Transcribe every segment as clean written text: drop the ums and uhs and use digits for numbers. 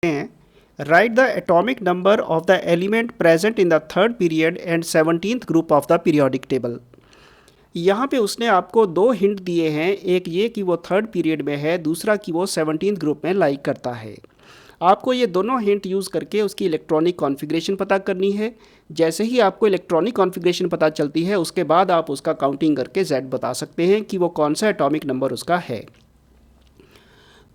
हैं, right the atomic number of the element present in the third period and 17th group of the periodic table. यहाँ पे उसने आपको दो hint दिए हैं, एक ये कि वो थर्ड पीरियड में है, दूसरा कि वो 17th ग्रुप में लाइक करता है। आपको ये दोनों हिंट यूज़ करके उसकी इलेक्ट्रॉनिक कॉन्फ़िगरेशन पता करनी है। जैसे ही आपको इलेक्ट्रॉनिक कॉन्फ़िगरेशन पता चलती है उसके बाद आप उसका काउंटिंग करके Z बता सकते हैं कि वो कौन सा एटॉमिक नंबर उसका है।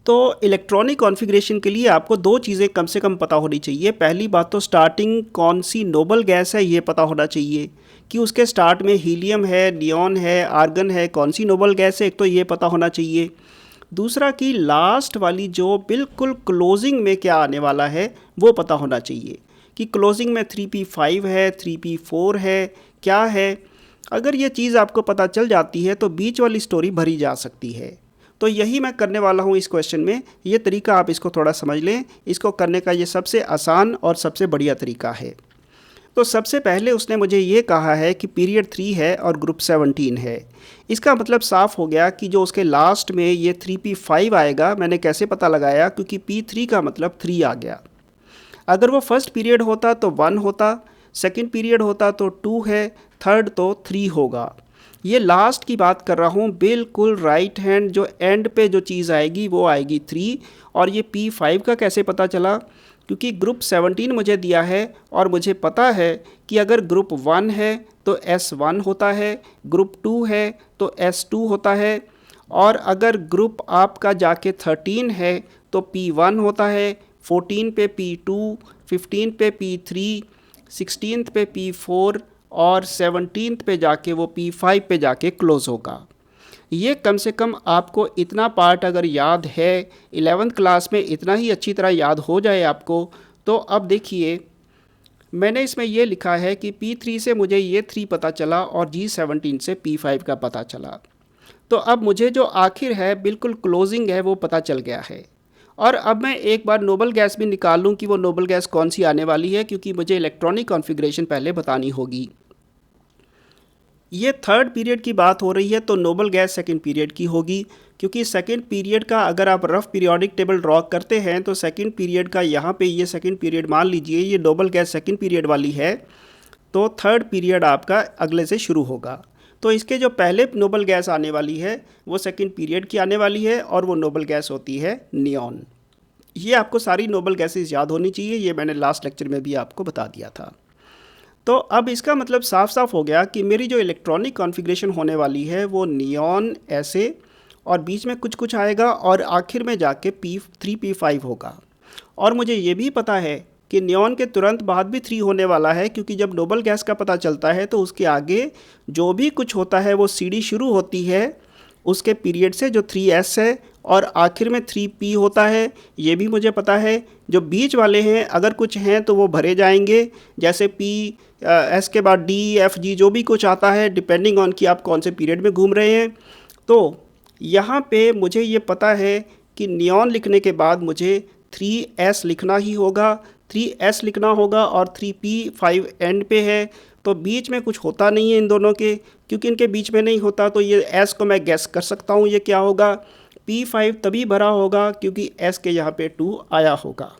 तो इलेक्ट्रॉनिक कॉन्फ़िगरेशन के लिए आपको दो चीज़ें कम से कम पता होनी चाहिए। पहली बात तो स्टार्टिंग कौन सी नोबल गैस है ये पता होना चाहिए कि उसके स्टार्ट में हीलियम है, नियॉन है, आर्गन है, कौन सी नोबल गैस है, एक तो ये पता होना चाहिए। दूसरा कि लास्ट वाली जो बिल्कुल क्लोजिंग में क्या आने वाला है वो पता होना चाहिए कि क्लोजिंग में 3p5 है, 3p4 है, क्या है। अगर ये चीज़ आपको पता चल जाती है तो बीच वाली स्टोरी भरी जा सकती है। तो यही मैं करने वाला हूँ इस क्वेश्चन में। ये तरीका आप इसको थोड़ा समझ लें, इसको करने का ये सबसे आसान और सबसे बढ़िया तरीका है। तो सबसे पहले उसने मुझे ये कहा है कि पीरियड 3 है और ग्रुप 17 है। इसका मतलब साफ़ हो गया कि जो उसके लास्ट में ये 3p5 आएगा, मैंने कैसे पता लगाया, क्योंकि p3 का मतलब 3 आ गया। अगर वो फर्स्ट पीरियड होता तो 1 होता, सेकंड पीरियड होता तो 2 है, थर्ड तो 3 होगा। ये लास्ट की बात कर रहा हूँ, बिल्कुल राइट हैंड जो एंड पे जो चीज़ आएगी वो आएगी 3। और ये p5 का कैसे पता चला, क्योंकि ग्रुप 17 मुझे दिया है और मुझे पता है कि अगर ग्रुप 1 है तो S1 होता है, ग्रुप 2 है तो S2 होता है, और अगर ग्रुप आपका जाके 13 है तो P1 होता है, 14 पे P2, 15 पे P3, 16 पे P4 और 17 पे जाके वो P5 पे जाके क्लोज होगा। ये कम से कम आपको इतना पार्ट अगर याद है, 11th क्लास में इतना ही अच्छी तरह याद हो जाए आपको, तो अब देखिए मैंने इसमें ये लिखा है कि P3 से मुझे ये 3 पता चला और G17 से P5 का पता चला। तो अब मुझे जो आखिर है बिल्कुल क्लोजिंग है वो पता चल गया है। और अब मैं एक बार नोबल गैस भी निकाल लूँ कि वो नोबल गैस कौन सी आने वाली है, क्योंकि मुझे इलेक्ट्रॉनिक कॉन्फ़िगरेशन पहले बतानी होगी। ये थर्ड पीरियड की बात हो रही है तो नोबल गैस सेकंड पीरियड की होगी, क्योंकि सेकंड पीरियड का अगर आप रफ पीरियोडिक टेबल ड्रॉ करते हैं तो सेकंड पीरियड का यहाँ पे ये सेकंड पीरियड मान लीजिए ये नोबल गैस सेकंड पीरियड वाली है, तो थर्ड पीरियड आपका अगले से शुरू होगा। तो इसके जो पहले नोबल गैस आने वाली है वो सेकंड पीरियड की आने वाली है और वो नोबल गैस होती है नियॉन। ये आपको सारी नोबल गैसेस याद होनी चाहिए, ये मैंने लास्ट लेक्चर में भी आपको बता दिया था। तो अब इसका मतलब साफ साफ हो गया कि मेरी जो इलेक्ट्रॉनिक कॉन्फ़िगरेशन होने वाली है वो नियॉन ऐसे, और बीच में कुछ कुछ आएगा और आखिर में जाके P3P5 होगा। और मुझे ये भी पता है कि नियॉन के तुरंत बाद भी 3 होने वाला है, क्योंकि जब नोबल गैस का पता चलता है तो उसके आगे जो भी कुछ होता है वो सीडी शुरू होती है उसके पीरियड से जो 3S है और आखिर में 3P होता है, ये भी मुझे पता है। जो बीच वाले हैं अगर कुछ हैं तो वो भरे जाएंगे, जैसे S के बाद D, F, G जो भी कुछ आता है डिपेंडिंग ऑन कि आप कौन से पीरियड में घूम रहे हैं। तो यहाँ पे मुझे ये पता है कि नियॉन लिखने के बाद मुझे 3S लिखना ही होगा, 3S लिखना होगा और 3P5 एंड पे है, तो बीच में कुछ होता नहीं है इन दोनों के, क्योंकि इनके बीच में नहीं होता तो ये S को मैं गैस कर सकता हूँ ये क्या होगा। P5 तभी भरा होगा क्योंकि S के यहाँ पे 2 आया होगा।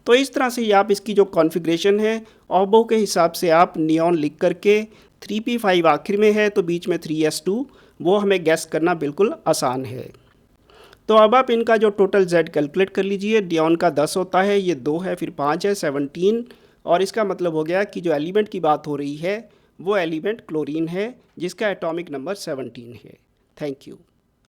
तो इस तरह से आप इसकी जो कॉन्फ़िगरेशन है ऑबो के हिसाब से आप नियॉन लिख करके 3P5 आखिर में है तो बीच में 3S2, वो हमें गैस करना बिल्कुल आसान है। तो अब आप इनका जो टोटल Z कैलकुलेट कर लीजिए। नियॉन का 10 होता है, ये 2 है, फिर 5 है, 17, और इसका मतलब हो गया कि जो एलिमेंट की बात हो रही है वो एलिमेंट क्लोरीन है जिसका एटॉमिक नंबर 17 है। Thank you.